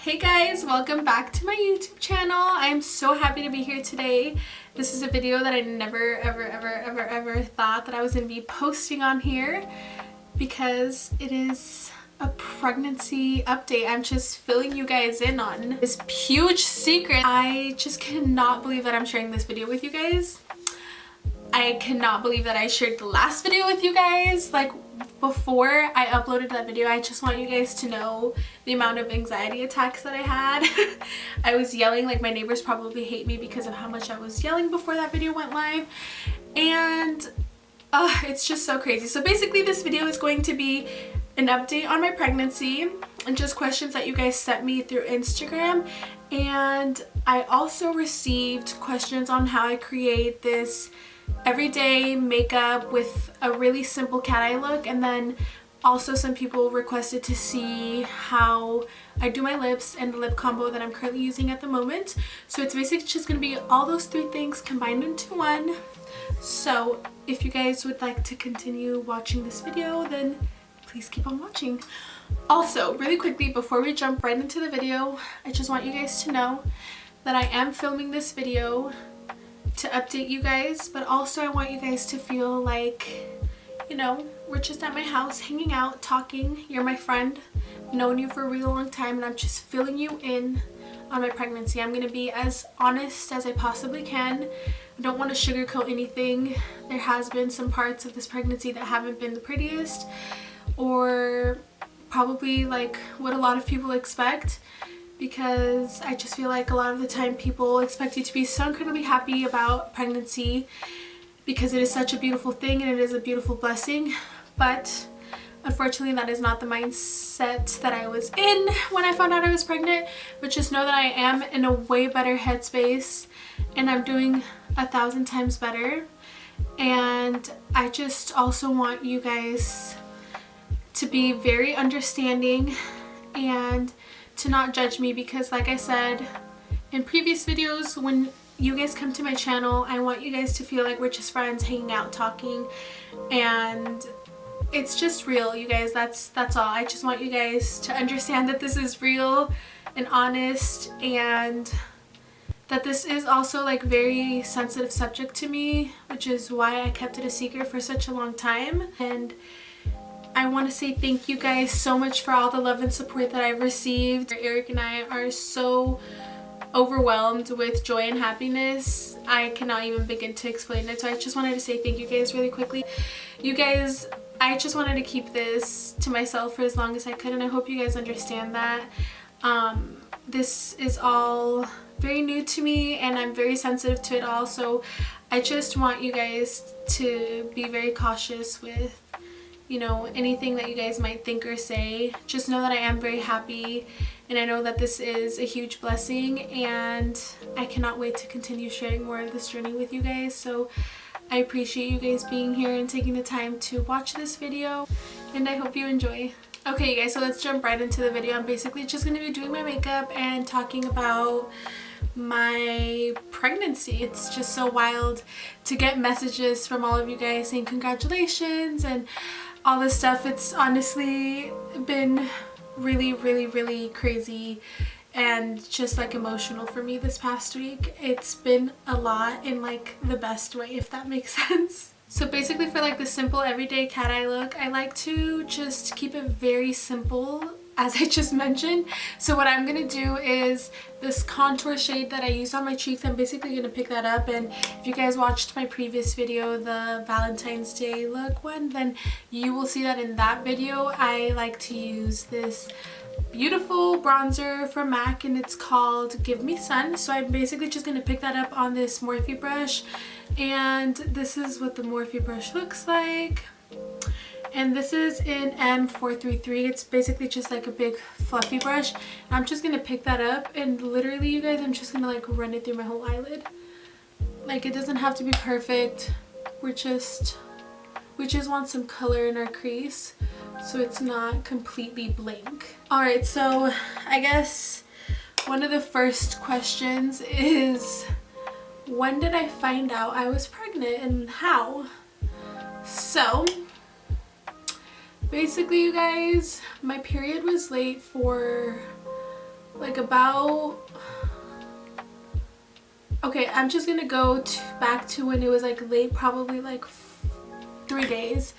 Hey guys, welcome back to my YouTube channel. I am so happy to be here today. This is a video that I never ever thought that I was going to be posting on here because it is a pregnancy update. I'm just filling you guys in on this huge secret. I just cannot believe that I'm sharing this video with you guys. I cannot believe that I shared the last video with you guys. Like, before I uploaded that video, I just want you guys to know the amount of anxiety attacks that I had. I was yelling, like my neighbors probably hate me because of how much I was yelling before that video went live. And it's just so crazy. So basically this video is going to be an update on my pregnancy and just questions that you guys sent me through Instagram. And I also received questions on how I create this everyday makeup with a really simple cat eye look, and then also some people requested to see how I do my lips and the lip combo that I'm currently using at the moment. So it's basically just going to be all those three things combined into one. So if you guys would like to continue watching this video, then please keep on watching. Also, really quickly before we jump right into the video, I just want you guys to know that I am filming this video to update you guys, but also I want you guys to feel like, you know, we're just at my house hanging out, talking. You're my friend. I've known you for a really long time and I'm just filling you in on my pregnancy. I'm gonna be as honest as I possibly can. I don't want to sugarcoat anything. There has been some parts of this pregnancy that haven't been the prettiest, or probably like what a lot of people expect, because I just feel like a lot of the time people expect you to be so incredibly happy about pregnancy because it is such a beautiful thing and it is a beautiful blessing. But unfortunately that is not the mindset that I was in when I found out I was pregnant. But just know that I am in a way better headspace and I'm doing 1,000 times better. And I just also want you guys to be very understanding and to not judge me, because like I said in previous videos, when you guys come to my channel, I want you guys to feel like we're just friends hanging out, talking, and it's just real, you guys. That's all. I just want you guys to understand that this is real and honest, and that this is also like very sensitive subject to me, which is why I kept it a secret for such a long time. And I want to say thank you guys so much for all the love and support that I've received. Eric and I are so overwhelmed with joy and happiness. I cannot even begin to explain it. So I just wanted to say thank you guys really quickly. You guys, I just wanted to keep this to myself for as long as I could, and I hope you guys understand that. This is all very new to me and I'm very sensitive to it all. So I just want you guys to be very cautious with, you know, anything that you guys might think or say. Just know that I am very happy and I know that this is a huge blessing, and I cannot wait to continue sharing more of this journey with you guys. So I appreciate you guys being here and taking the time to watch this video, and I hope you enjoy. Okay you guys, so let's jump right into the video. I'm basically just going to be doing my makeup and talking about my pregnancy. It's just so wild to get messages from all of you guys saying congratulations and all this stuff. It's honestly been really crazy and just like emotional for me this past week. It's been a lot in like the best way, if that makes sense. So basically for like the simple everyday cat eye look, I like to just keep it very simple, as I just mentioned. So what I'm gonna do is this contour shade that I use on my cheeks, I'm basically gonna pick that up. And if you guys watched my previous video, the Valentine's Day look one, then you will see that in that video I like to use this beautiful bronzer from MAC and it's called Give Me Sun. So I'm basically just gonna pick that up on this Morphe brush, and this is what the Morphe brush looks like. And this is in M433. It's basically just like a big fluffy brush. I'm just gonna pick that up and literally, you guys, I'm just gonna like run it through my whole eyelid. Like, it doesn't have to be perfect. We just want some color in our crease so it's not completely blank. Alright, so I guess one of the first questions is, when did I find out I was pregnant and how? So basically, you guys, my period was late for like about, okay, I'm just gonna go back to when it was like late, probably like 3 days.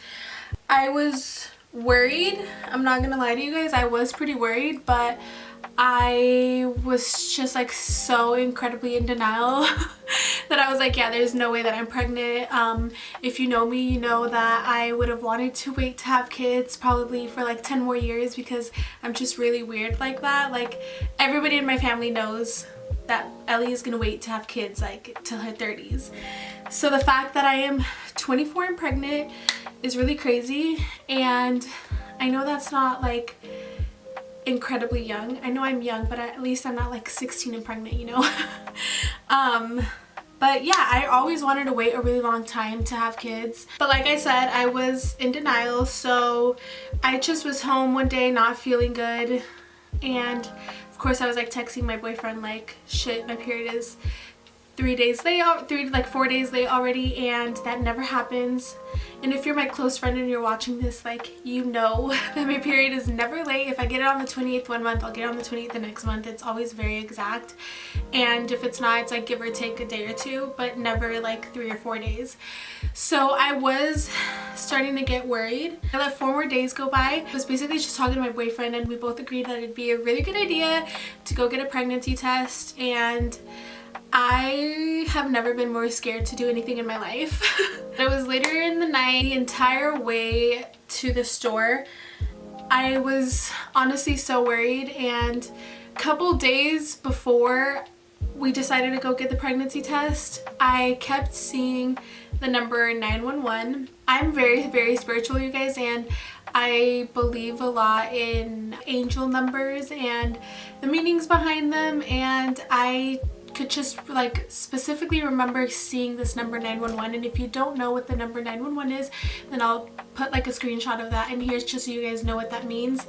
I was worried. I'm not gonna lie to you guys, I was pretty worried, but I was just like so incredibly in denial that I was like, yeah, there's no way that I'm pregnant. If you know me, you know that I would have wanted to wait to have kids probably for like 10 more years, because I'm just really weird like that. Like, everybody in my family knows that Ellie is gonna wait to have kids like till her 30s. So the fact that I am 24 and pregnant is really crazy, and I know that's not like incredibly young. I know I'm young, but at least I'm not like 16 and pregnant, you know. But yeah, I always wanted to wait a really long time to have kids, but like I said, I was in denial. So I just was home one day not feeling good, and of course I was like texting my boyfriend like, shit, my period is 4 days late already, and that never happens. And if you're my close friend and you're watching this, like, you know that my period is never late. If I get it on the 28th one month, I'll get it on the 28th the next month. It's always very exact, and if it's not, it's like give or take a day or two, but never like 3 or 4 days. So I was starting to get worried. I let 4 more days go by. I was basically just talking to my boyfriend, and we both agreed that it'd be a really good idea to go get a pregnancy test. And I have never been more scared to do anything in my life. It was later in the night, the entire way to the store. I was honestly so worried, and a couple days before we decided to go get the pregnancy test, I kept seeing the number 911. I'm very, very spiritual, you guys, and I believe a lot in angel numbers and the meanings behind them, and I could just like specifically remember seeing this number 911. And if you don't know what the number 911 is, then I'll put like a screenshot of that in here just so you guys know what that means.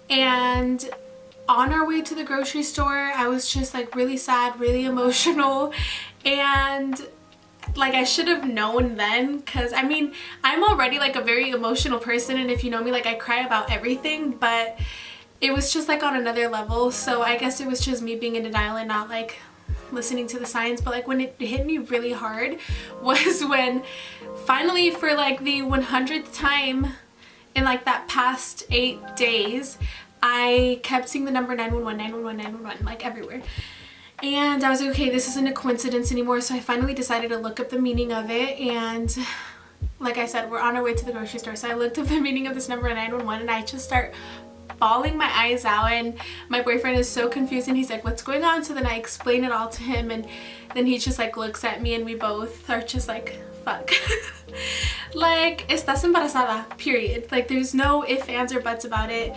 And on our way to the grocery store, I was just like really sad, really emotional, and like I should have known then, because I mean, I'm already like a very emotional person, and if you know me, like I cry about everything, but it was just like on another level. So I guess it was just me being in denial and not like listening to the signs. But like when it hit me really hard was when finally, for like the 100th time in like that past 8 days, I kept seeing the number 911, 911, 911 like everywhere. And I was like, okay, this isn't a coincidence anymore. So I finally decided to look up the meaning of it. And like I said, we're on our way to the grocery store. So I looked up the meaning of this number 911, and I just start bawling my eyes out, and my boyfriend is so confused, and he's like, what's going on? So then I explain it all to him, and then he just like looks at me, and we both are just like, fuck. Like, estás embarazada, period. Like, there's no ifs, ands, or buts about it.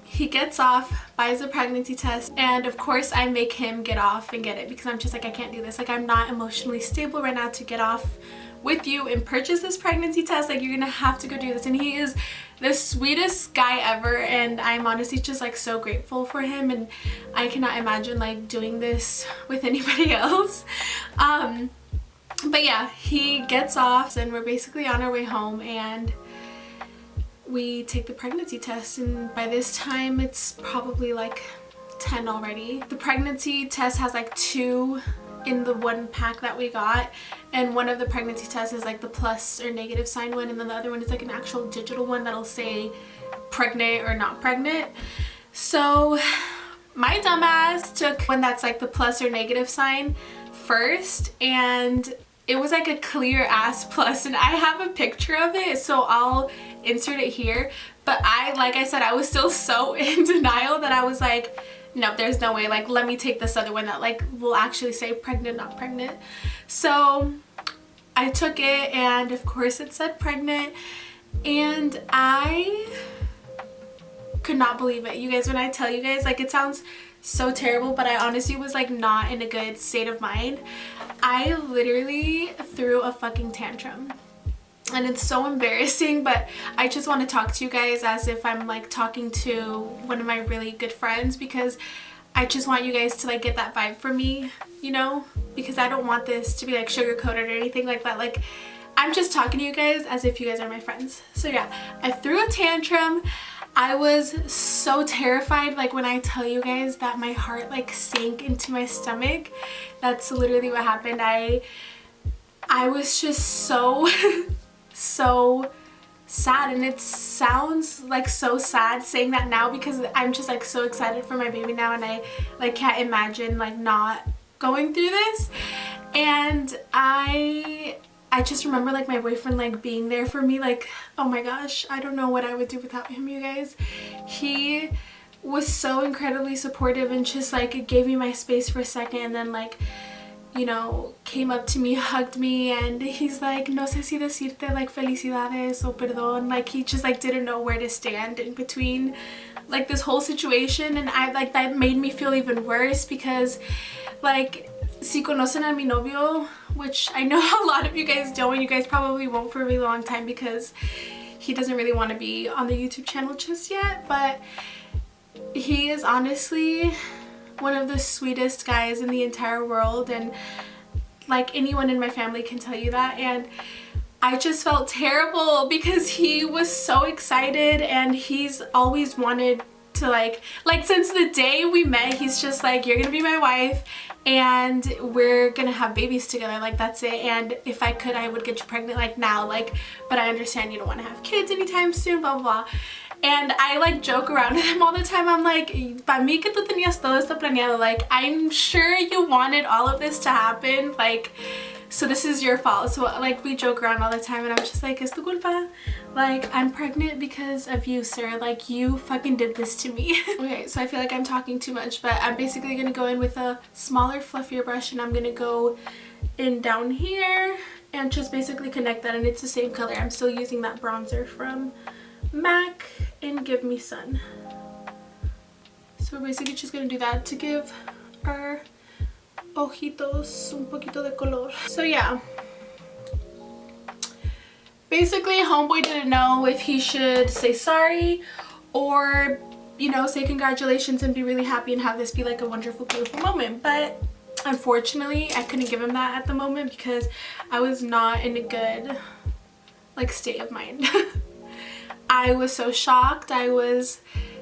He gets off, buys a pregnancy test, and of course I make him get off and get it, because I'm just like, I can't do this. Like, I'm not emotionally stable right now to get off with you and purchase this pregnancy test. Like, you're gonna have to go do this. And he is the sweetest guy ever, and I'm honestly just like so grateful for him, and I cannot imagine like doing this with anybody else. But yeah, he gets off, and we're basically on our way home, and we take the pregnancy test, and by this time it's probably like 10 already. The pregnancy test has like 2 in the one pack that we got, and one of the pregnancy tests is like the plus or negative sign one, and then the other one is like an actual digital one that'll say pregnant or not pregnant. So my dumbass took one that's like the plus or negative sign first, and it was like a clear ass plus, and I have a picture of it, so I'll insert it here. But like I said, I was still so in denial that I was like, no, there's no way, like let me take this other one that like will actually say pregnant, not pregnant. So I took it, and of course it said pregnant, and I could not believe it, you guys. When I tell you guys, like, it sounds so terrible, but I honestly was like not in a good state of mind. I literally threw a fucking tantrum, and it's so embarrassing, but I just want to talk to you guys as if I'm like talking to one of my really good friends, because I just want you guys to like get that vibe from me, you know, because I don't want this to be like sugar coated or anything like that. Like, I'm just talking to you guys as if you guys are my friends. So yeah, I threw a tantrum. I was so terrified. Like when I tell you guys that my heart like sank into my stomach, that's literally what happened. I was just so so sad, and it sounds like so sad saying that now because I'm just like so excited for my baby now, and I like can't imagine like not going through this. And I just remember like my boyfriend like being there for me. Like, oh my gosh, I don't know what I would do without him, you guys. He was so incredibly supportive and just like gave me my space for a second, and then like, you know, came up to me, hugged me, and he's like, no sé si decirte like felicidades o perdón. Like he just like didn't know where to stand in between like this whole situation. And I like, that made me feel even worse because like, si conocen a mi novio, which I know a lot of you guys don't, and you guys probably won't for a really long time because he doesn't really want to be on the YouTube channel just yet, but he is honestly one of the sweetest guys in the entire world, and like anyone in my family can tell you that. And I just felt terrible because he was so excited, and he's always wanted to like since the day we met, he's just like, you're gonna be my wife and we're gonna have babies together, like that's it, and if I could I would get you pregnant like now, like, but I understand you don't want to have kids anytime soon, blah blah blah. And I like joke around with him all the time. I'm like, para mí que tú tenías todo esto planeado, like I'm sure you wanted all of this to happen, like, so this is your fault. So like we joke around all the time, and I'm just like, es tu culpa, like I'm pregnant because of you, sir, like you fucking did this to me. Okay, so I feel like I'm talking too much, but I'm basically gonna go in with a smaller fluffier brush, and I'm gonna go in down here and just basically connect that, and it's the same color. I'm still using that bronzer from MAC and Give Me Sun. So we're basically just gonna do that to give our ojitos un poquito de color. So yeah, basically homeboy didn't know if he should say sorry or, you know, say congratulations and be really happy and have this be like a wonderful, beautiful moment. But unfortunately I couldn't give him that at the moment because I was not in a good like state of mind. I was so shocked. I was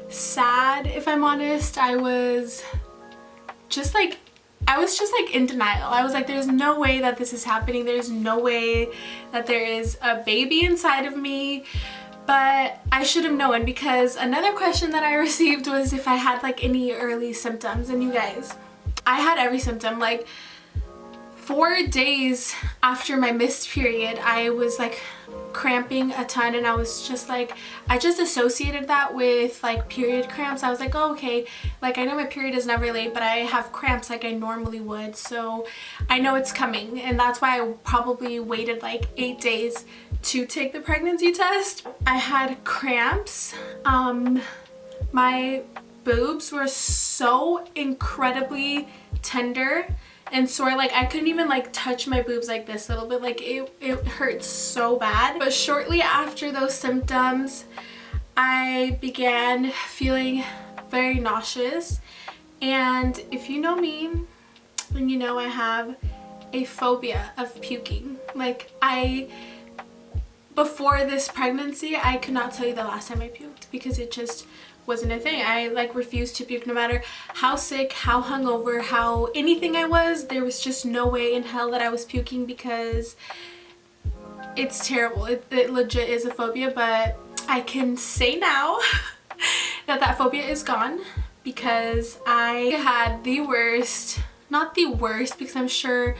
sad, if I'm honest. I was just like in denial. I was like, there's no way that this is happening. There's no way that there is a baby inside of me. But I should have known, because another question that I received was if I had like any early symptoms. And you guys, I had every symptom. Like 4 days after my missed period, I was like cramping a ton, and I was just like, I just associated that with like period cramps. I was like, oh, okay, like I know my period is never late, but I have cramps like I normally would, so I know it's coming. And that's why I probably waited like 8 days to take the pregnancy test. I had cramps. My boobs were so incredibly tender and sore. Like I couldn't even like touch my boobs like this a little bit. Like it hurt so bad. But shortly after those symptoms, I began feeling very nauseous. And if you know me, then you know I have a phobia of puking. Like before this pregnancy, I could not tell you the last time I puked because it just wasn't a thing. I like refused to puke no matter how sick, how hungover, how anything I was. There was just no way in hell that I was puking because it's terrible. It legit is a phobia. But I can say now that that phobia is gone because I had the worst, not the worst because I'm sure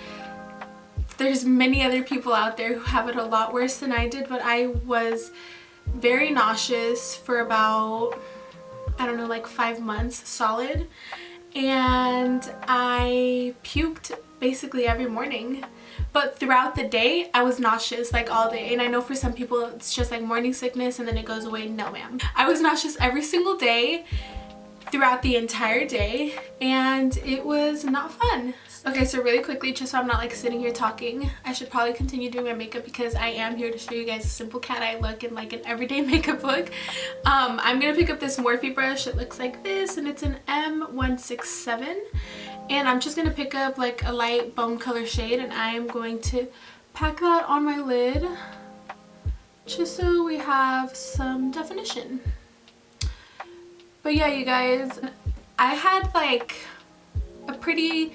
there's many other people out there who have it a lot worse than I did, but I was very nauseous for about, I don't know, like 5 months solid, and I puked basically every morning. But throughout the day I was nauseous like all day, and I know for some people it's just like morning sickness and then it goes away. No ma'am, I was nauseous every single day throughout the entire day, and it was not fun. Okay, so really quickly, just so I'm not like sitting here talking, I should probably continue doing my makeup because I am here to show you guys a simple cat eye look and like an everyday makeup look. I'm gonna pick up this Morphe brush. It looks like this, and it's an M167, and I'm just gonna pick up like a light bone color shade, and I am going to pack that on my lid just so we have some definition. But yeah, you guys, I had like a pretty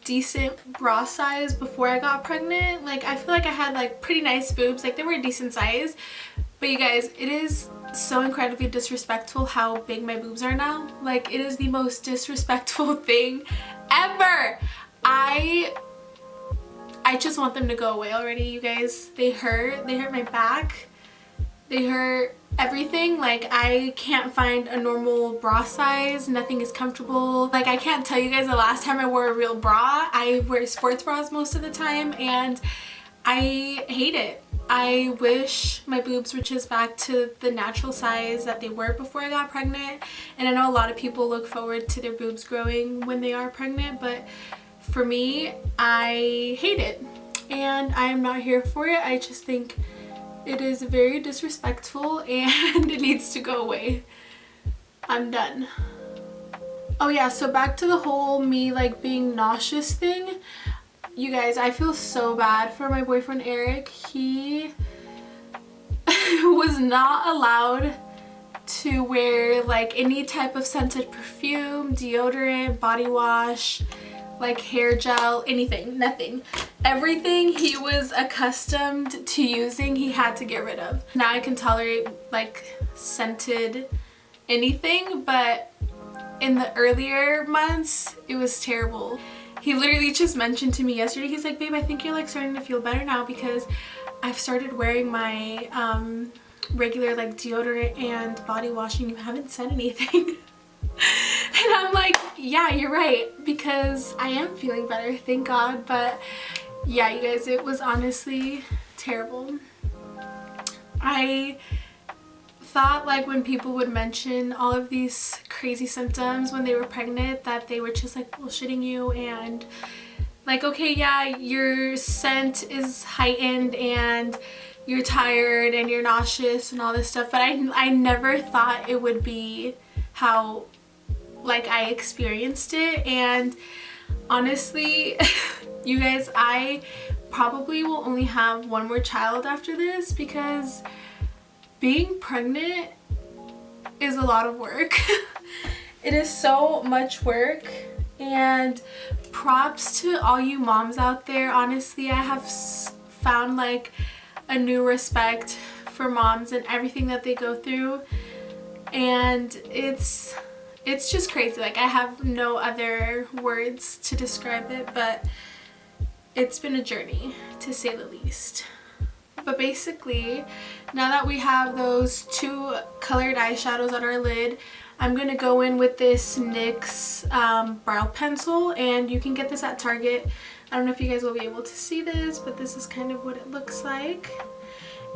decent bra size before I got pregnant. Like I feel like I had like pretty nice boobs, like they were a decent size. But you guys, it is so incredibly disrespectful how big my boobs are now. Like it is the most disrespectful thing ever. I just want them to go away already, you guys. They hurt my back, they hurt everything. Like I can't find a normal bra size, nothing is comfortable. Like I can't tell you guys the last time I wore a real bra. I wear sports bras most of the time and I hate it. I wish my boobs were just back to the natural size that they were before I got pregnant. And I know a lot of people look forward to their boobs growing when they are pregnant, but for me, I hate it and I am not here for it. I just think it is very disrespectful and it needs to go away. I'm done. Oh yeah, so back to the whole me like being nauseous thing. You guys, I feel so bad for my boyfriend Eric. He was not allowed to wear like any type of scented perfume, deodorant, body wash, like hair gel, anything, nothing. Everything he was accustomed to using, he had to get rid of. Now I can tolerate like scented anything, but in the earlier months, it was terrible. He literally just mentioned to me yesterday, he's like, babe, I think you're like starting to feel better now because I've started wearing my regular like deodorant and body wash and you haven't said anything. And I'm like, yeah, you're right, because I am feeling better, thank God. But yeah, you guys, it was honestly terrible. I thought like when people would mention all of these crazy symptoms when they were pregnant that they were just like bullshitting you and like, okay, yeah, your scent is heightened and you're tired and you're nauseous and all this stuff, but I never thought it would be how like I experienced it. And honestly, you guys, I probably will only have one more child after this because being pregnant is a lot of work. It is so much work, and props to all you moms out there. Honestly, I have found like a new respect for moms and everything that they go through, and it's just crazy. Like I have no other words to describe it, but it's been a journey to say the least. But basically, now that we have those two colored eyeshadows on our lid, I'm going to go in with this NYX brow pencil, and you can get this at Target. I don't know if you guys will be able to see this, but this is kind of what it looks like.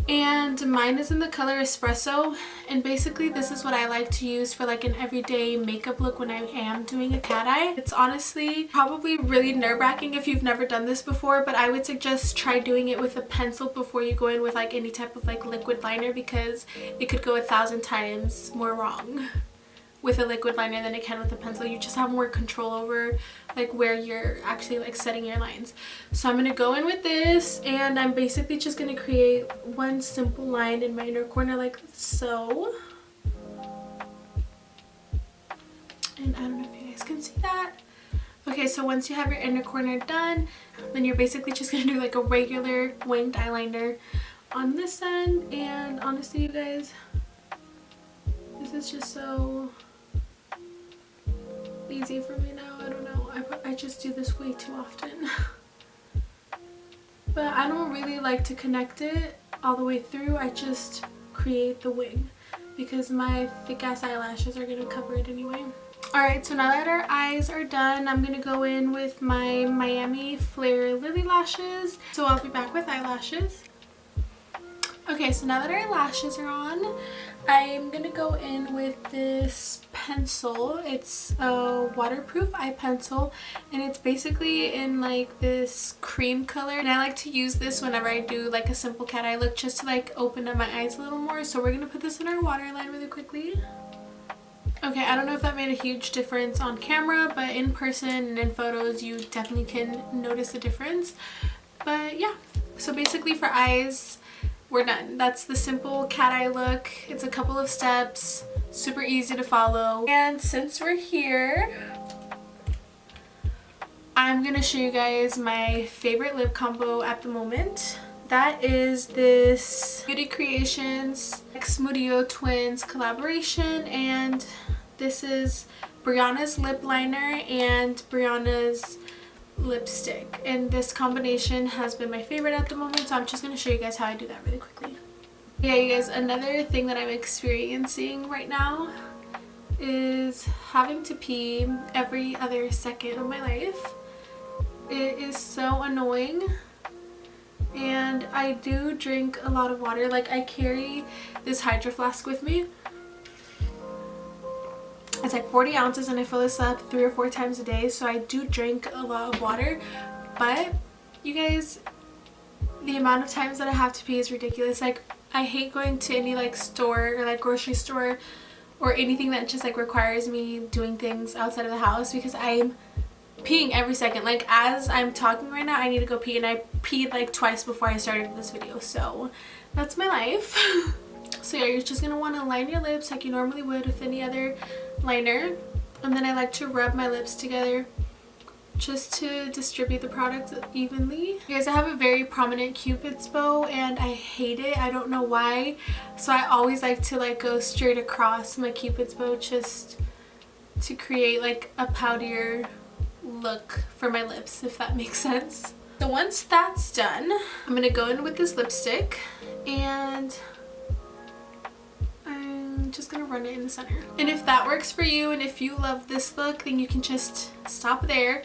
And mine is in the color Espresso, and basically this is what I like to use for like an everyday makeup look when I am doing a cat eye. It's honestly probably really nerve-wracking if you've never done this before, but I would suggest try doing it with a pencil before you go in with like any type of like liquid liner, because it could go 1,000 times more wrong with a liquid liner than it can with a pencil. You just have more control over like where you're actually like setting your lines. So I'm going to go in with this, and I'm basically just going to create one simple line in my inner corner like so. And I don't know if you guys can see that. Okay, so once you have your inner corner done, then you're basically just going to do like a regular winged eyeliner on this end. And honestly, you guys, this is just so easy for me now. I don't know, I just do this way too often. But I don't really like to connect it all the way through. I just create the wing because my thick ass eyelashes are gonna cover it anyway. Alright, so now that our eyes are done, I'm gonna go in with my Miami Flare Lily lashes. So I'll be back with eyelashes. Okay, so now that our lashes are on, I'm gonna go in with this pencil. It's a waterproof eye pencil, and it's basically in like this cream color, and I like to use this whenever I do like a simple cat eye look just to like open up my eyes a little more. So we're gonna put this in our waterline really quickly. Okay, I don't know if that made a huge difference on camera, but in person and in photos you definitely can notice the difference. But yeah, so basically for eyes, we're done. That's the simple cat eye look. It's a couple of steps, super easy to follow. And since we're here, I'm gonna show you guys my favorite lip combo at the moment. That is this Beauty Creations Xmudio Twins collaboration, and this is Brianna's lip liner and Brianna's lipstick, and this combination has been my favorite at the moment, so I'm just going to show you guys how I do that really quickly. Yeah, you guys, another thing that I'm experiencing right now is having to pee every other second of my life. It is so annoying, and I do drink a lot of water. Like, I carry this Hydro Flask with me. It's like 40 ounces and I fill this up 3 or 4 times a day, so I do drink a lot of water. But you guys, the amount of times that I have to pee is ridiculous. Like, I hate going to any like store or like grocery store or anything that just like requires me doing things outside of the house, because I'm peeing every second. Like, as I'm talking right now, I need to go pee, and I peed like twice before I started this video, so that's my life. So yeah, you're just gonna want to line your lips like you normally would with any other liner, and then I like to rub my lips together just to distribute the product evenly. You guys, I have a very prominent Cupid's bow and I hate it. I don't know why, so I always like to like go straight across my Cupid's bow just to create like a poutier look for my lips, if that makes sense. So once that's done, I'm gonna go in with this lipstick, and just gonna run it in the center. And if that works for you and if you love this look, then you can just stop there.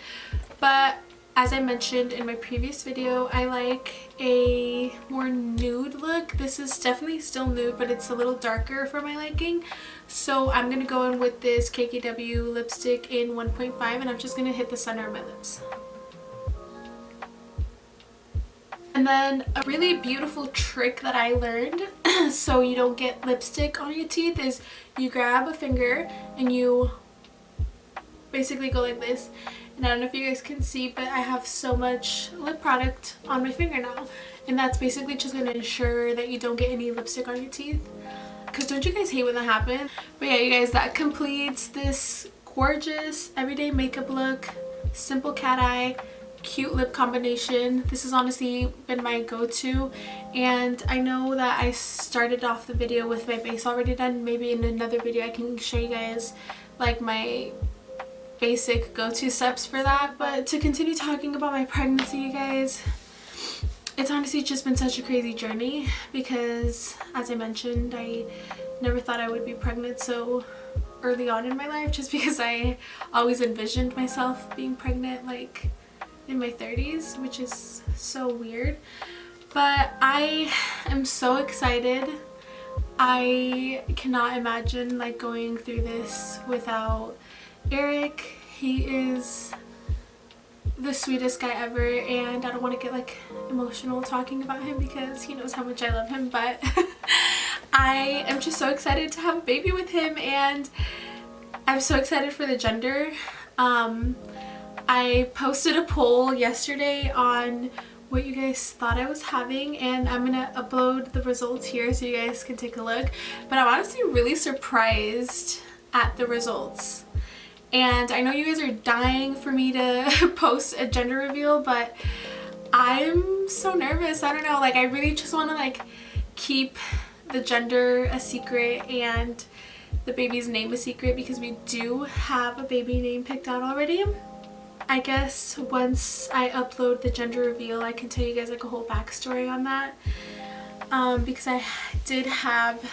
But as I mentioned in my previous video, I like a more nude look. This is definitely still nude, but it's a little darker for my liking. So I'm gonna go in with this KKW lipstick in 1.5, and I'm just gonna hit the center of my lips. And then a really beautiful trick that I learned so you don't get lipstick on your teeth is you grab a finger and you basically go like this. And I don't know if you guys can see, but I have so much lip product on my finger now, and that's basically just going to ensure that you don't get any lipstick on your teeth, because don't you guys hate when that happens? But yeah, you guys, that completes this gorgeous everyday makeup look, simple cat eye, cute lip combination. This has honestly been my go-to, and I know that I started off the video with my base already done. Maybe in another video I can show you guys like my basic go-to steps for that. But to continue talking about my pregnancy, you guys, it's honestly just been such a crazy journey, because as I mentioned, I never thought I would be pregnant so early on in my life, just because I always envisioned myself being pregnant like in my 30s, which is so weird. But I am so excited. I cannot imagine like going through this without Eric. He is the sweetest guy ever, and I don't want to get like emotional talking about him because he knows how much I love him, but I am just so excited to have a baby with him, and I'm so excited for the gender. I posted a poll yesterday on what you guys thought I was having, and I'm gonna upload the results here so you guys can take a look. But I'm honestly really surprised at the results, and I know you guys are dying for me to post a gender reveal, but I'm so nervous. I don't know, like I really just want to like keep the gender a secret and the baby's name a secret, because we do have a baby name picked out already. I guess once I upload the gender reveal, I can tell you guys like a whole backstory on that, because I did have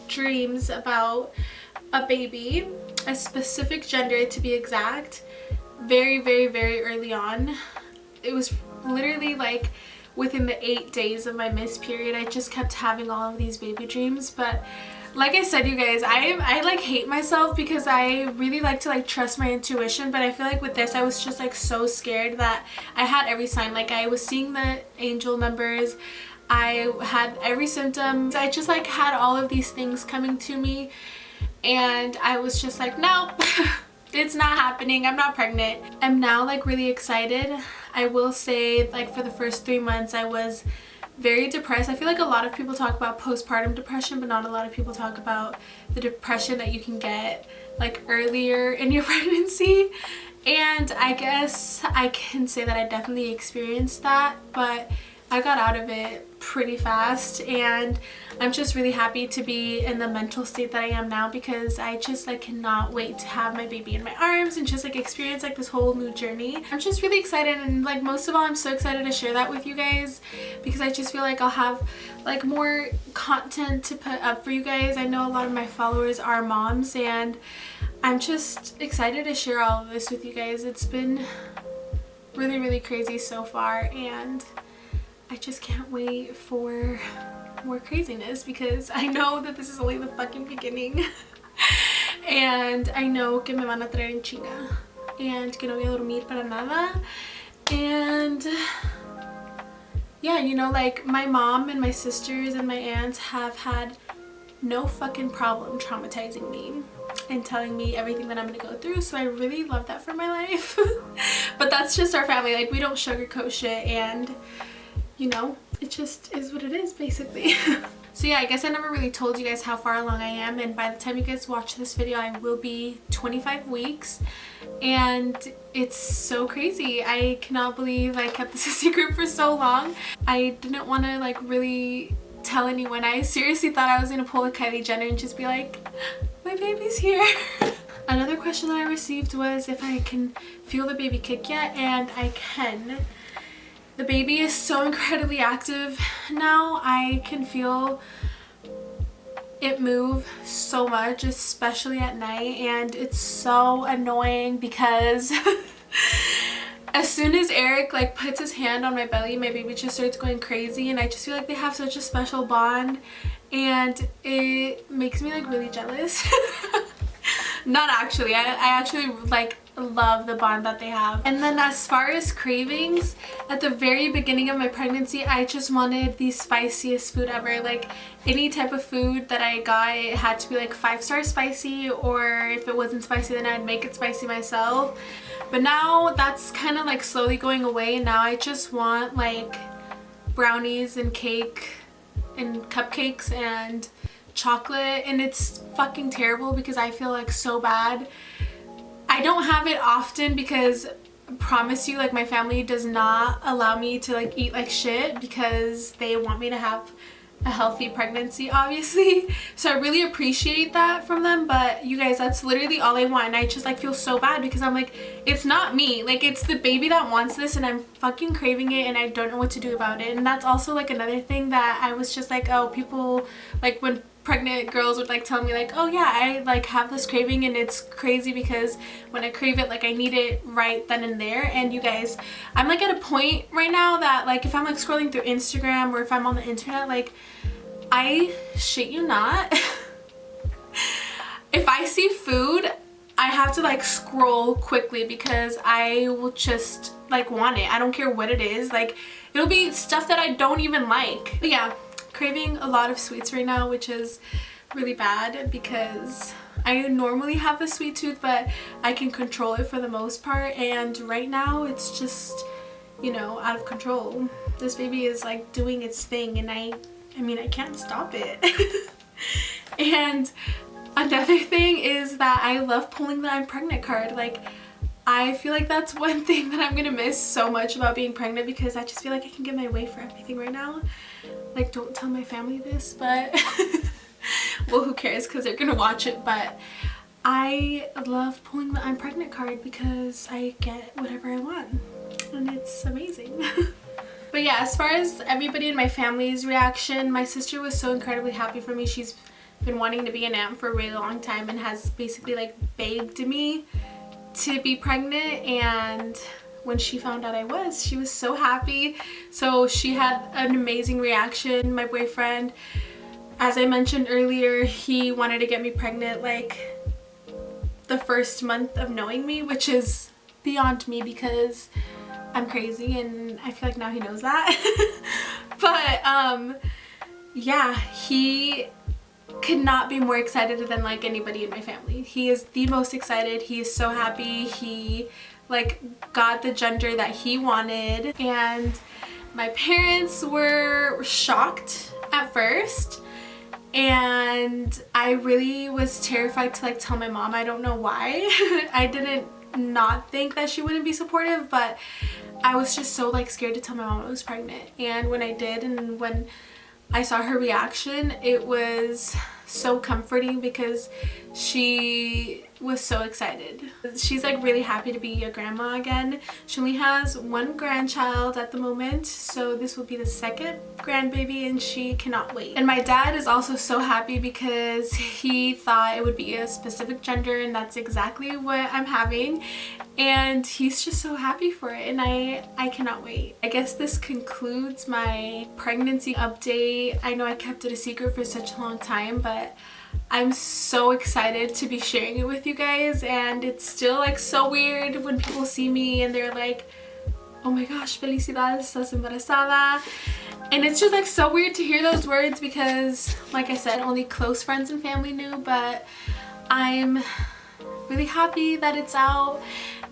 dreams about a baby, a specific gender to be exact, very early on. It was literally like within the 8 days of my missed period. I just kept having all of these baby dreams. But like I said, you guys, I like hate myself because I really like to like trust my intuition, but I feel like with this I was just like so scared that I had every sign. Like I was seeing the angel numbers, I had every symptom, I just like had all of these things coming to me, and I was just like, no, it's not happening, I'm not pregnant. I'm now like really excited. I will say like for the first 3 months I was very depressed. I feel like a lot of people talk about postpartum depression, but not a lot of people talk about the depression that you can get like earlier in your pregnancy. And I guess I can say that I definitely experienced that, but I got out of it pretty fast, and I'm just really happy to be in the mental state that I am now, because I just like cannot wait to have my baby in my arms and just like experience like this whole new journey. I'm just really excited, and like most of all, I'm so excited to share that with you guys, because I just feel like I'll have like more content to put up for you guys. I know a lot of my followers are moms, and I'm just excited to share all of this with you guys. It's been really crazy so far, and I just can't wait for more craziness, because I know that this is only the fucking beginning. And I know que me van a traer en chinga and que no voy a dormir para nada. And yeah, you know, like my mom and my sisters and my aunts have had no fucking problem traumatizing me and telling me everything that I'm gonna go through, so I really love that for my life. But that's just our family, like we don't sugarcoat shit, and you know, it just is what it is basically. So yeah, I guess I never really told you guys how far along I am, and by the time you guys watch this video I will be 25 weeks, and it's so crazy. I cannot believe I kept this a secret for so long. I didn't want to like really tell anyone. I seriously thought I was gonna pull a Kylie Jenner and just be like, my baby's here. Another question that I received was if I can feel the baby kick yet, and I can. The baby is so incredibly active now. I can feel it move so much, especially at night, and it's so annoying because as soon as Eric like puts his hand on my belly, my baby just starts going crazy, and I just feel like they have such a special bond, and it makes me like really jealous. Not actually, I actually like love the bond that they have. And then as far as cravings, at the very beginning of my pregnancy I just wanted the spiciest food ever. Like any type of food that I got, it had to be like 5-star spicy, or if it wasn't spicy then I'd make it spicy myself. But now that's kind of like slowly going away, and now I just want like brownies and cake and cupcakes and chocolate, and it's fucking terrible because I feel like so bad. I don't have it often because I promise you, like my family does not allow me to like eat like shit because they want me to have a healthy pregnancy, obviously. So I really appreciate that from them, but you guys, that's literally all I want, and I just like feel so bad because I'm like, it's not me, like it's the baby that wants this, and I'm fucking craving it and I don't know what to do about it. And that's also like another thing that I was just like, oh, people like when pregnant girls would like tell me like, oh yeah, I like have this craving, and it's crazy because when I crave it, like I need it right then and there. And you guys, I'm like at a point right now that like if I'm like scrolling through Instagram or if I'm on the internet, like I shit you not, if I see food I have to like scroll quickly because I will just like want it. I don't care what it is, like it'll be stuff that I don't even like. But yeah, craving a lot of sweets right now, which is really bad because I normally have a sweet tooth, but I can control it for the most part, and right now it's just, you know, out of control. This baby is like doing its thing, and I mean I can't stop it. And another thing is that I love pulling the I'm pregnant card. Like I feel like that's one thing that I'm gonna miss so much about being pregnant, because I just feel like I can get my way for everything right now. Like, don't tell my family this, but well, who cares, because they're gonna watch it. But I love pulling the I'm pregnant card because I get whatever I want, and it's amazing. But yeah, as far as everybody in my family's reaction, my sister was so incredibly happy for me. She's been wanting to be an aunt for a really long time and has basically like begged me to be pregnant, and when she found out I was, she was so happy. So she had an amazing reaction. My boyfriend, as I mentioned earlier, he wanted to get me pregnant like the first month of knowing me, which is beyond me because I'm crazy, and I feel like now he knows that. But yeah, he could not be more excited than like anybody in my family. He is the most excited. He is so happy. He like got the gender that he wanted, and My parents were shocked at first, and I really was terrified to like tell my mom. I don't know why. I didn't not think that she wouldn't be supportive, but I was just so like scared to tell my mom I was pregnant. And when I did, and when I saw her reaction, it was so comforting because she was so excited. She's like really happy to be a grandma again. She only has one grandchild at the moment, so this will be the second grandbaby, and she cannot wait. And my dad is also so happy because he thought it would be a specific gender, and that's exactly what I'm having. And he's just so happy for it, and I cannot wait. I guess this concludes my pregnancy update. I know I kept it a secret for such a long time, but I'm so excited to be sharing it with you guys. And it's still like so weird when people see me and they're like, oh my gosh, felicidades, estás embarazada. And it's just like so weird to hear those words because, like I said, only close friends and family knew, but I'm really happy that it's out.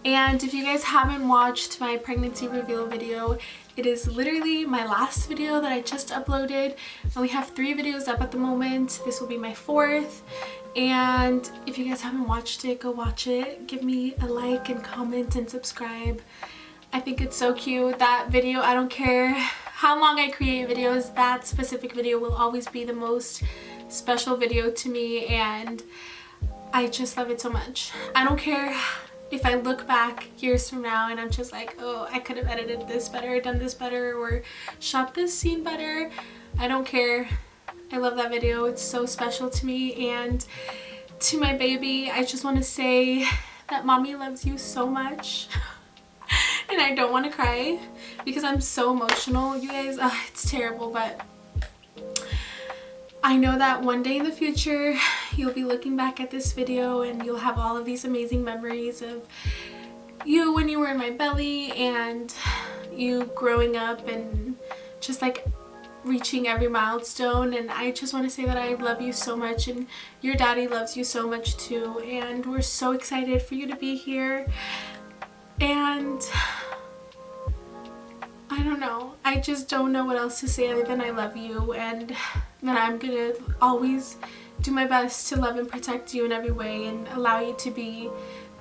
And if you guys haven't watched my pregnancy reveal video, it is literally my last video that I just uploaded. I only have 3 videos up at the moment. This will be my 4th. And if you guys haven't watched it, go watch it. Give me a like and comment and subscribe. I think it's so cute. That video, I don't care how long I create videos, that specific video will always be the most special video to me, and I just love it so much. I don't care if I look back years from now and I'm just like, oh, I could have edited this better, done this better, or shot this scene better. I don't care. I love that video. It's so special to me. And to my baby, I just want to say that mommy loves you so much. And I don't want to cry because I'm so emotional, you guys. It's terrible, but I know that one day in the future you'll be looking back at this video and you'll have all of these amazing memories of you when you were in my belly and you growing up and just like reaching every milestone. And I just want to say that I love you so much, and your daddy loves you so much too, and we're so excited for you to be here. And I don't know, I just don't know what else to say other than I love you, and that I'm gonna always do my best to love and protect you in every way and allow you to be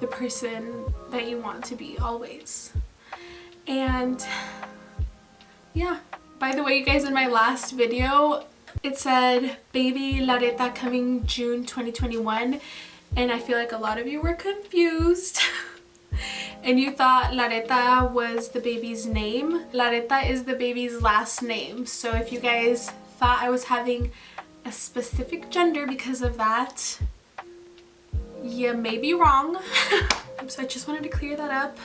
the person that you want to be always. And yeah, by the way, you guys, in my last video it said baby Lareta coming June 2021, and I feel like a lot of you were confused. And you thought Lareta was the baby's name. Lareta is the baby's last name. So if you guys thought I was having a specific gender because of that, you may be wrong. So I just wanted to clear that up.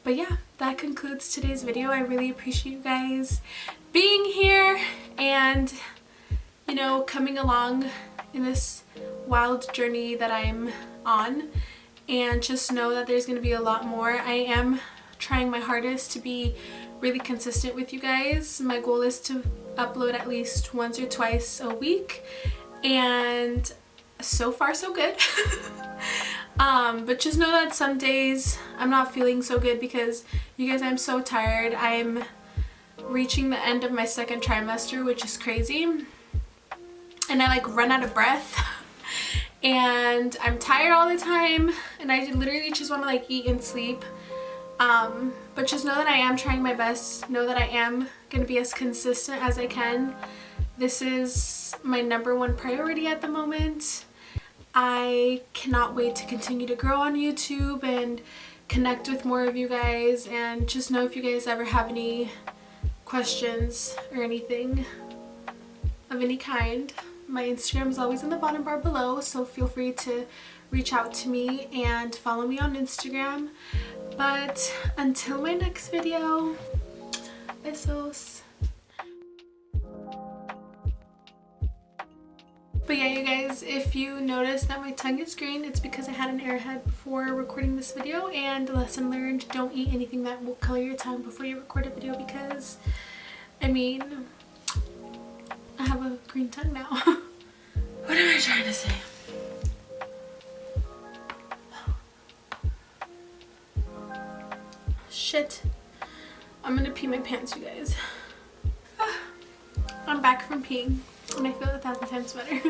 But yeah, that concludes today's video. I really appreciate you guys being here and, you know, coming along in this wild journey that I'm on. And just know that there's going to be a lot more. I am trying my hardest to be really consistent with you guys. My goal is to upload at least once or twice a week, and so far so good. But just know that some days I'm not feeling so good because, you guys, I'm so tired. I'm reaching the end of my 2nd trimester, which is crazy, and I like run out of breath. And I'm tired all the time, and I literally just want to like eat and sleep. But just know that I am trying my best. Know that I am going to be as consistent as I can. This is my #1 priority at the moment. I cannot wait to continue to grow on YouTube and connect with more of you guys. And just know if you guys ever have any questions or anything of any kind, my Instagram is always in the bottom bar below, so feel free to reach out to me and follow me on Instagram. But until my next video, besos. But yeah, you guys, if you notice that my tongue is green, it's because I had an airhead before recording this video. And lesson learned, don't eat anything that will color your tongue before you record a video, because, I mean, I have a green tongue now. What am I trying to say? Shit. I'm gonna pee my pants, you guys. I'm back from peeing and I feel 1,000 times better.